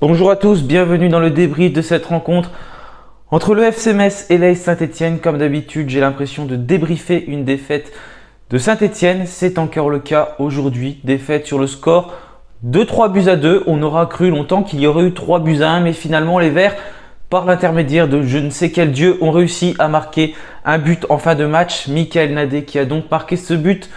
Bonjour à tous, bienvenue dans le débrief de cette rencontre entre le FC Metz et l'AS Saint-Etienne. Comme d'habitude, j'ai l'impression de débriefer une défaite de Saint-Etienne. C'est encore le cas aujourd'hui. Défaite sur le score de 3 buts à 2. On aura cru longtemps qu'il y aurait eu 3 buts à 1, mais finalement les Verts, par l'intermédiaire de je ne sais quel dieu, ont réussi à marquer un but en fin de match. Michael Nadé qui a donc marqué ce but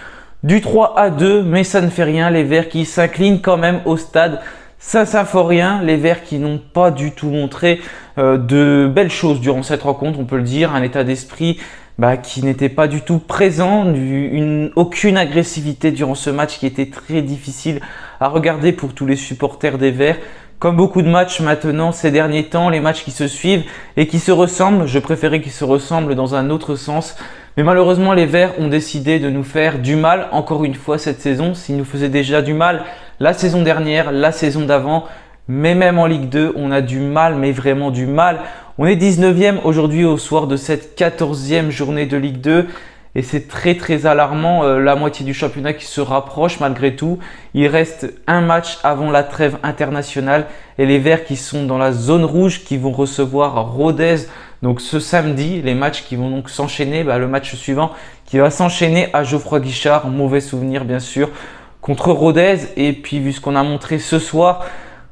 du 3 à 2, mais ça ne fait rien. Les Verts qui s'inclinent quand même au stade Saint-Symphorien, les Verts qui n'ont pas du tout montré de belles choses durant cette rencontre, on peut le dire, un état d'esprit qui n'était pas du tout présent, aucune agressivité durant ce match qui était très difficile à regarder pour tous les supporters des Verts. Comme beaucoup de matchs maintenant ces derniers temps, les matchs qui se suivent et qui se ressemblent, je préférais qu'ils se ressemblent dans un autre sens. Mais malheureusement, les Verts ont décidé de nous faire du mal encore une fois cette saison. S'ils nous faisaient déjà du mal la saison dernière, la saison d'avant, mais même en Ligue 2, on a du mal, mais vraiment du mal. On est 19e aujourd'hui au soir de cette 14e journée de Ligue 2 et c'est très alarmant. La moitié du championnat qui se rapproche malgré tout. Il reste un match avant la trêve internationale et les Verts qui sont dans la zone rouge qui vont recevoir Rodez. Donc ce samedi, les matchs qui vont donc s'enchaîner, le match suivant qui va s'enchaîner à Geoffroy Guichard, mauvais souvenir bien sûr, contre Rodez. Et puis vu ce qu'on a montré ce soir,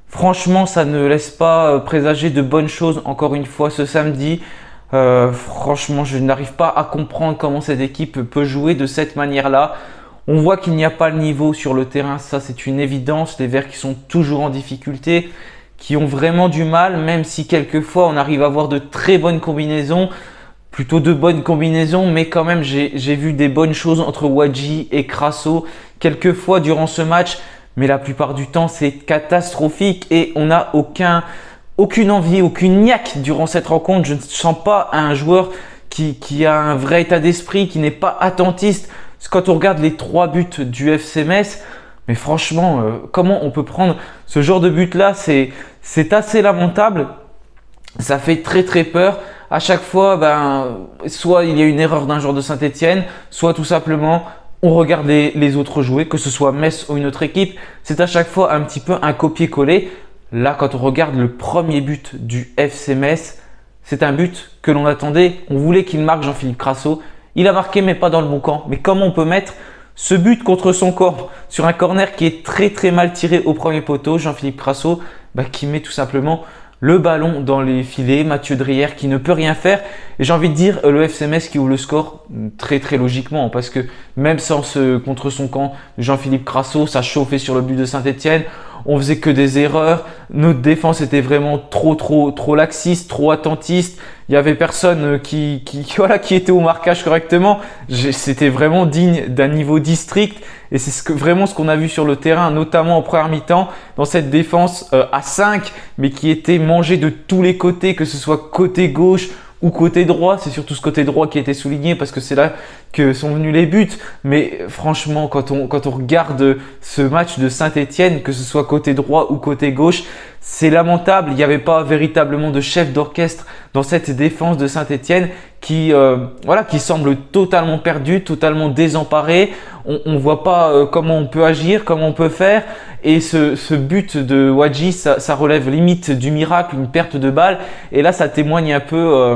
franchement ça ne laisse pas présager de bonnes choses encore une fois ce samedi. Franchement je n'arrive pas à comprendre comment cette équipe peut jouer de cette manière-là. On voit qu'il n'y a pas le niveau sur le terrain, ça c'est une évidence. Les Verts qui sont toujours en difficulté, qui ont vraiment du mal, même si quelquefois on arrive à avoir de très bonnes combinaisons, plutôt de bonnes combinaisons, mais quand même j'ai vu des bonnes choses entre Wadji et Crasso quelquefois durant ce match, mais la plupart du temps c'est catastrophique et on n'a aucune envie, aucune niaque durant cette rencontre. Je ne sens pas un joueur qui a un vrai état d'esprit, qui n'est pas attentiste. Quand on regarde les 3 buts du FC Metz, mais franchement, comment on peut prendre ce genre de but-là? C'est assez lamentable. Ça fait très peur. À chaque fois, soit il y a une erreur d'un joueur de Saint-Etienne, soit tout simplement on regarde les autres jouer, que ce soit Metz ou une autre équipe. C'est à chaque fois un petit peu un copier-coller. Là, quand on regarde le premier but du FC Metz, c'est un but que l'on attendait. On voulait qu'il marque, Jean-Philippe Crasso. Il a marqué, mais pas dans le bon camp. Mais comment on peut mettre ce but contre son corps sur un corner qui est très mal tiré au premier poteau? Jean-Philippe Crasso qui met tout simplement le ballon dans les filets. Mathieu Drière qui ne peut rien faire. Et j'ai envie de dire le FC Metz qui ouvre le score très logiquement. Parce que même sans ce contre son camp de Jean-Philippe Crasso, ça chauffait sur le but de Saint-Etienne. On faisait que des erreurs. Notre défense était vraiment trop laxiste, trop attentiste. Il y avait personne qui était au marquage correctement. C'était vraiment digne d'un niveau district. Et c'est vraiment ce qu'on a vu sur le terrain, notamment en première mi-temps, dans cette défense à 5, mais qui était mangée de tous les côtés, que ce soit côté gauche ou côté droit. C'est surtout ce côté droit qui a été souligné parce que c'est là que sont venus les buts. Mais franchement, quand on regarde ce match de Saint-Etienne, que ce soit côté droit ou côté gauche, c'est lamentable. Il n'y avait pas véritablement de chef d'orchestre dans cette défense de Saint-Etienne qui semble totalement perdu, totalement désemparé. On ne voit pas comment on peut agir, comment on peut faire. Et ce but de Wadji, ça relève limite du miracle, une perte de balle. Et là, ça témoigne un peu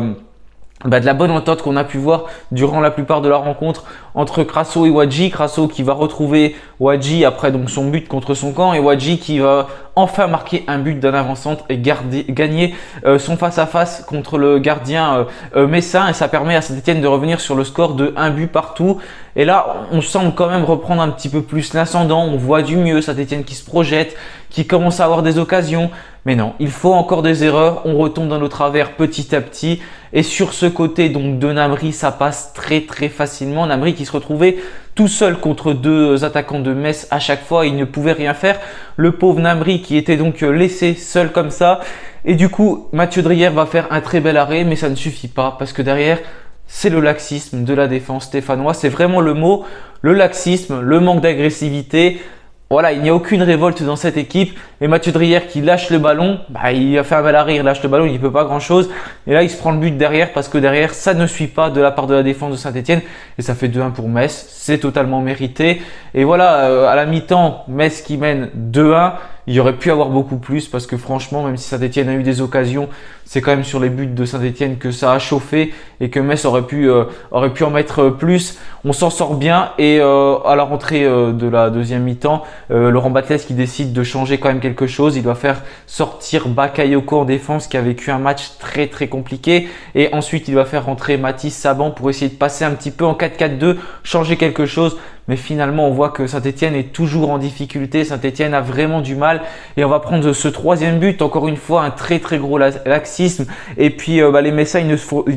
de la bonne entente qu'on a pu voir durant la plupart de la rencontre entre Crasso et Wadji. Crasso qui va retrouver Wadji après donc son but contre son camp et Wadji qui va enfin marquer un but d'un avant-centre et gagner son face-à-face contre le gardien messin, et ça permet à Saint-Etienne de revenir sur le score de 1 but partout. Et là, on semble quand même reprendre un petit peu plus l'ascendant. On voit du mieux, Saint-Etienne qui se projette, qui commence à avoir des occasions. Mais non, il faut encore des erreurs. On retombe dans nos travers petit à petit. Et sur ce côté donc de Namri, ça passe très facilement. Namri qui se retrouvait tout seul contre 2 attaquants de Metz à chaque fois. Il ne pouvait rien faire. Le pauvre Namri qui était donc laissé seul comme ça. Et du coup, Mathieu Drière va faire un très bel arrêt, mais ça ne suffit pas parce que derrière, c'est le laxisme de la défense stéphanoise. C'est vraiment le mot, le laxisme, le manque d'agressivité. Voilà, il n'y a aucune révolte dans cette équipe. Et Mathieu Drière qui lâche le ballon, il a fait un bel arrêt, il lâche le ballon, il ne peut pas grand chose. Et là, il se prend le but derrière parce que derrière, ça ne suit pas de la part de la défense de Saint-Etienne. Et ça fait 2-1 pour Metz. C'est totalement mérité. Et voilà, à la mi-temps, Metz qui mène 2-1. Il y aurait pu avoir beaucoup plus parce que franchement, même si Saint-Etienne a eu des occasions, c'est quand même sur les buts de Saint-Etienne que ça a chauffé et que Metz aurait pu en mettre plus. On s'en sort bien et à la rentrée de la deuxième mi-temps, Laurent Batles qui décide de changer quand même quelque chose. Il doit faire sortir Bakayoko en défense qui a vécu un match très très compliqué et ensuite il va faire rentrer Mathis Saban pour essayer de passer un petit peu en 4-4-2, changer quelque chose. Mais finalement, on voit que Saint-Etienne est toujours en difficulté. Saint-Etienne a vraiment du mal. Et on va prendre ce troisième but. Encore une fois, un très très gros laxisme. Et puis les Messins, ils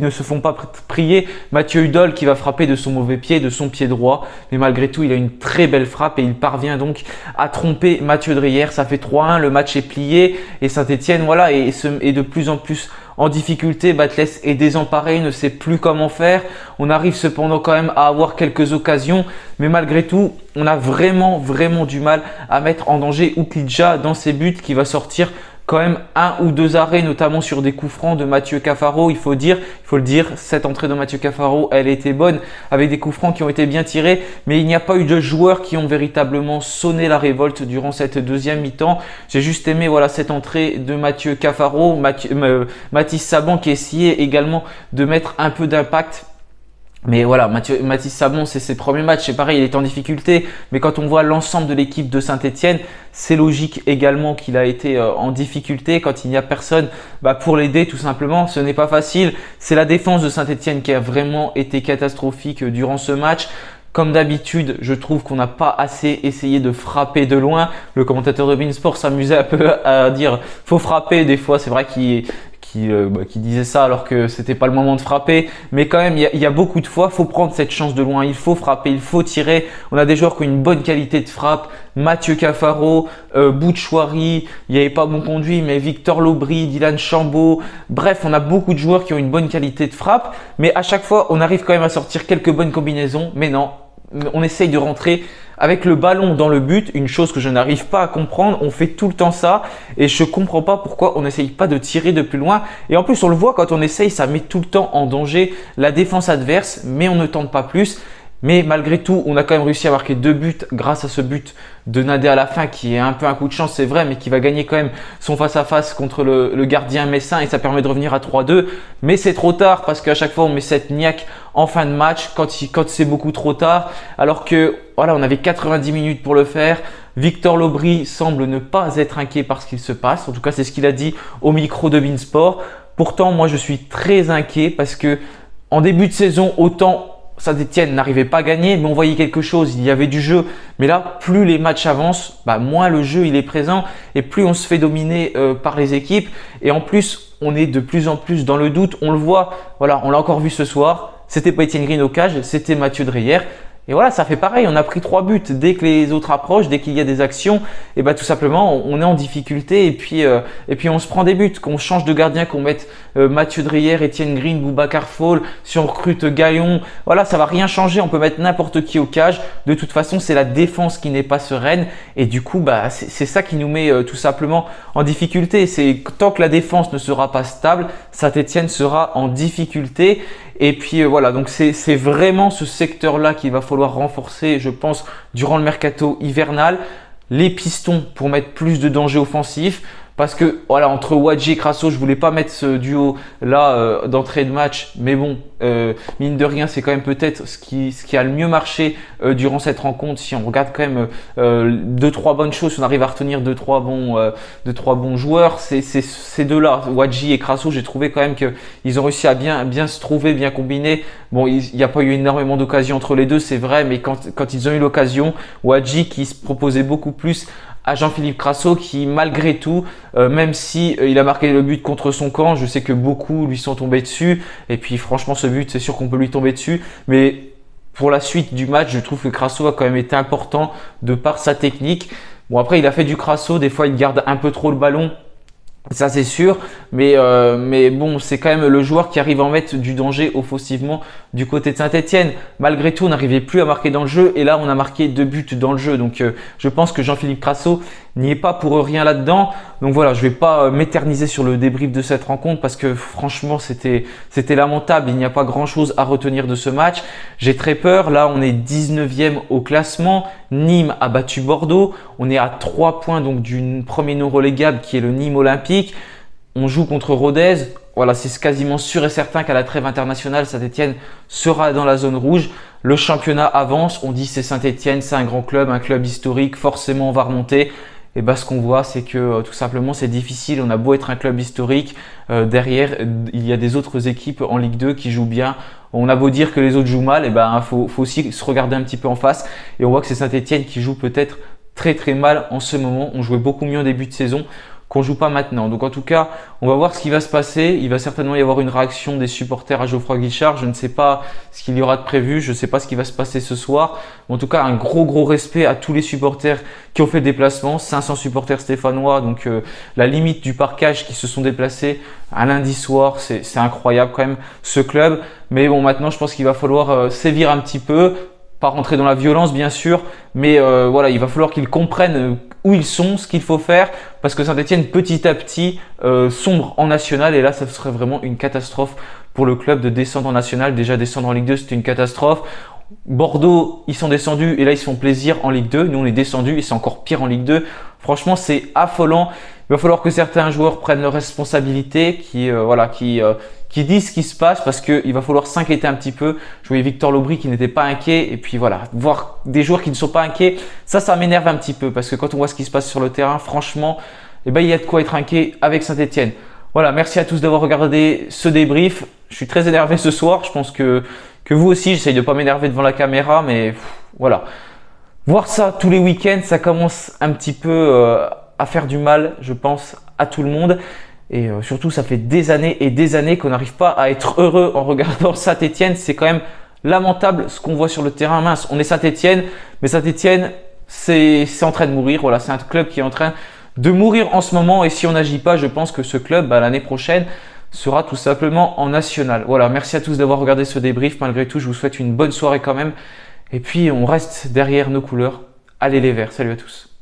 ne se font pas prier. Mathieu Hudol qui va frapper de son mauvais pied, de son pied droit. Mais malgré tout, il a une très belle frappe et il parvient donc à tromper Mathieu Dreyer. Ça fait 3-1. Le match est plié. Et Saint-Etienne, voilà, est de plus en plus en difficulté. Batles est désemparé, ne sait plus comment faire. On arrive cependant quand même à avoir quelques occasions, mais malgré tout, on a vraiment du mal à mettre en danger Uklidja dans ses buts qui va sortir quand même 1 ou 2 arrêts, notamment sur des coups francs de Mathieu Cafaro. Il faut le dire, cette entrée de Mathieu Cafaro, elle était bonne avec des coups francs qui ont été bien tirés, mais il n'y a pas eu de joueurs qui ont véritablement sonné la révolte durant cette deuxième mi-temps. J'ai juste aimé voilà cette entrée de Mathieu Cafaro, Mathis Saban qui essayait également de mettre un peu d'impact. Mais voilà, Mathis Saban, c'est ses premiers matchs, c'est pareil, il est en difficulté. Mais quand on voit l'ensemble de l'équipe de Saint-Etienne, c'est logique également qu'il a été en difficulté. Quand il n'y a personne pour l'aider, tout simplement, ce n'est pas facile. C'est la défense de Saint-Etienne qui a vraiment été catastrophique durant ce match. Comme d'habitude, je trouve qu'on n'a pas assez essayé de frapper de loin. Le commentateur de beIN Sport s'amusait un peu à dire « faut frapper ». Des fois, c'est vrai qu'il disait ça alors que c'était pas le moment de frapper, mais quand même il y a beaucoup de fois faut prendre cette chance de loin, il faut frapper, il faut tirer. On a des joueurs qui ont une bonne qualité de frappe, Mathieu Cafaro, Bouchouari, il n'y avait pas bon conduit, mais Victor Lobry, Dylan Chambaud, bref, on a beaucoup de joueurs qui ont une bonne qualité de frappe, mais à chaque fois on arrive quand même à sortir quelques bonnes combinaisons. Mais non, on essaye de rentrer avec le ballon dans le but, une chose que je n'arrive pas à comprendre. On fait tout le temps ça et je comprends pas pourquoi on n'essaye pas de tirer de plus loin. Et en plus, on le voit quand on essaye, ça met tout le temps en danger la défense adverse, mais on ne tente pas plus. Mais malgré tout, on a quand même réussi à marquer 2 buts grâce à ce but de Nadé à la fin qui est un peu un coup de chance, c'est vrai, mais qui va gagner quand même son face-à-face contre le gardien messin et ça permet de revenir à 3-2. Mais c'est trop tard parce qu'à chaque fois, on met cette niaque en fin de match quand c'est beaucoup trop tard. Alors que voilà, on avait 90 minutes pour le faire. Victor Lobry semble ne pas être inquiet par ce qu'il se passe. En tout cas, c'est ce qu'il a dit au micro de beIN Sport. Pourtant, moi, je suis très inquiet parce que en début de saison, autant Saint-Etienne n'arrivait pas à gagner, mais on voyait quelque chose, il y avait du jeu. Mais là, plus les matchs avancent, moins le jeu il est présent et plus on se fait dominer par les équipes. Et en plus, on est de plus en plus dans le doute. On le voit, voilà, on l'a encore vu ce soir. C'était pas Etienne Green au cage, c'était Mathieu Dreyer. Et voilà, ça fait pareil, on a pris 3 buts. Dès que les autres approchent, dès qu'il y a des actions, et tout simplement, on est en difficulté et puis on se prend des buts. Qu'on change de gardien, qu'on mette Mathieu Dreyer, Etienne Green, Boubacar Fall, si on recrute Gaillon, voilà, ça va rien changer. On peut mettre n'importe qui au cage. De toute façon, c'est la défense qui n'est pas sereine et du coup, c'est ça qui nous met tout simplement en difficulté. C'est tant que la défense ne sera pas stable, Saint-Etienne sera en difficulté. Et puis voilà, donc c'est vraiment ce secteur-là qu'il va falloir renforcer, je pense, durant le mercato hivernal. Les pistons pour mettre plus de danger offensif. Parce que voilà, entre Wadji et Crasso, je voulais pas mettre ce duo là d'entrée de match, mais bon, mine de rien, c'est quand même peut-être ce qui a le mieux marché durant cette rencontre. Si on regarde quand même 2-3 bonnes choses, si on arrive à retenir 2-3 bons joueurs, c'est ces deux-là, Wadji et Crasso, j'ai trouvé quand même qu'ils ont réussi à bien se trouver, bien combiner. Bon, il n'y a pas eu énormément d'occasions entre les deux, c'est vrai, mais quand ils ont eu l'occasion, Wadji qui se proposait beaucoup plus à Jean-Philippe Crasso qui malgré tout, même si il a marqué le but contre son camp, je sais que beaucoup lui sont tombés dessus et puis franchement ce but c'est sûr qu'on peut lui tomber dessus, mais pour la suite du match je trouve que Crasso a quand même été important de par sa technique. Bon après il a fait du Crasso, des fois il garde un peu trop le ballon, ça c'est sûr, mais bon, c'est quand même le joueur qui arrive à en mettre du danger offensivement du côté de Saint-Etienne. Malgré tout, on n'arrivait plus à marquer dans le jeu et là, on a marqué 2 buts dans le jeu. Donc, je pense que Jean-Philippe Crasso n'y est pas pour rien là-dedans. Donc voilà, je vais pas m'éterniser sur le débrief de cette rencontre parce que franchement, c'était lamentable. Il n'y a pas grand-chose à retenir de ce match. J'ai très peur. Là, on est 19e au classement. Nîmes a battu Bordeaux. On est à 3 points donc du premier non relégable qui est le Nîmes Olympique. On joue contre Rodez. Voilà, c'est quasiment sûr et certain qu'à la trêve internationale, Saint-Étienne sera dans la zone rouge. Le championnat avance. On dit c'est Saint-Étienne, c'est un grand club, un club historique. Forcément, on va remonter. Et ben, ce qu'on voit, c'est que tout simplement, c'est difficile. On a beau être un club historique, derrière, il y a des autres équipes en Ligue 2 qui jouent bien. On a beau dire que les autres jouent mal, et ben, faut aussi se regarder un petit peu en face. Et on voit que c'est Saint-Étienne qui joue peut-être très très mal en ce moment. On jouait beaucoup mieux en début de saison qu'on joue pas maintenant. Donc en tout cas, on va voir ce qui va se passer. Il va certainement y avoir une réaction des supporters à Geoffroy Guichard. Je ne sais pas ce qu'il y aura de prévu. Je ne sais pas ce qui va se passer ce soir. En tout cas, un gros respect à tous les supporters qui ont fait le déplacement. 500 supporters stéphanois, donc la limite du parkage qui se sont déplacés un lundi soir. C'est incroyable quand même ce club. Mais bon, maintenant, je pense qu'il va falloir sévir un petit peu. Pas rentrer dans la violence bien sûr, mais voilà, il va falloir qu'ils comprennent où ils sont, ce qu'il faut faire, parce que Saint-Étienne petit à petit sombre en national et là ça serait vraiment une catastrophe pour le club de descendre en national. Déjà descendre en Ligue 2 c'était une catastrophe. Bordeaux ils sont descendus et là ils se font plaisir en Ligue 2, nous on est descendus et c'est encore pire en Ligue 2. Franchement c'est affolant. Il va falloir que certains joueurs prennent leurs responsabilités, qui disent ce qui se passe parce qu'il va falloir s'inquiéter un petit peu. Je voyais Victor Lobry qui n'était pas inquiet et puis voilà, voir des joueurs qui ne sont pas inquiets, ça m'énerve un petit peu parce que quand on voit ce qui se passe sur le terrain, franchement, eh ben, il y a de quoi être inquiet avec Saint-Étienne. Voilà, merci à tous d'avoir regardé ce débrief. Je suis très énervé ce soir, je pense que vous aussi, j'essaye de pas m'énerver devant la caméra, mais voilà. Voir ça tous les week-ends, ça commence un petit peu à faire du mal, je pense, à tout le monde. Et surtout, ça fait des années et des années qu'on n'arrive pas à être heureux en regardant Saint-Étienne. C'est quand même lamentable ce qu'on voit sur le terrain. Mince, on est Saint-Étienne, mais Saint-Étienne, c'est en train de mourir. Voilà, c'est un club qui est en train de mourir en ce moment. Et si on n'agit pas, je pense que ce club, l'année prochaine, sera tout simplement en national. Voilà, merci à tous d'avoir regardé ce débrief. Malgré tout, je vous souhaite une bonne soirée quand même. Et puis, on reste derrière nos couleurs. Allez les Verts, salut à tous.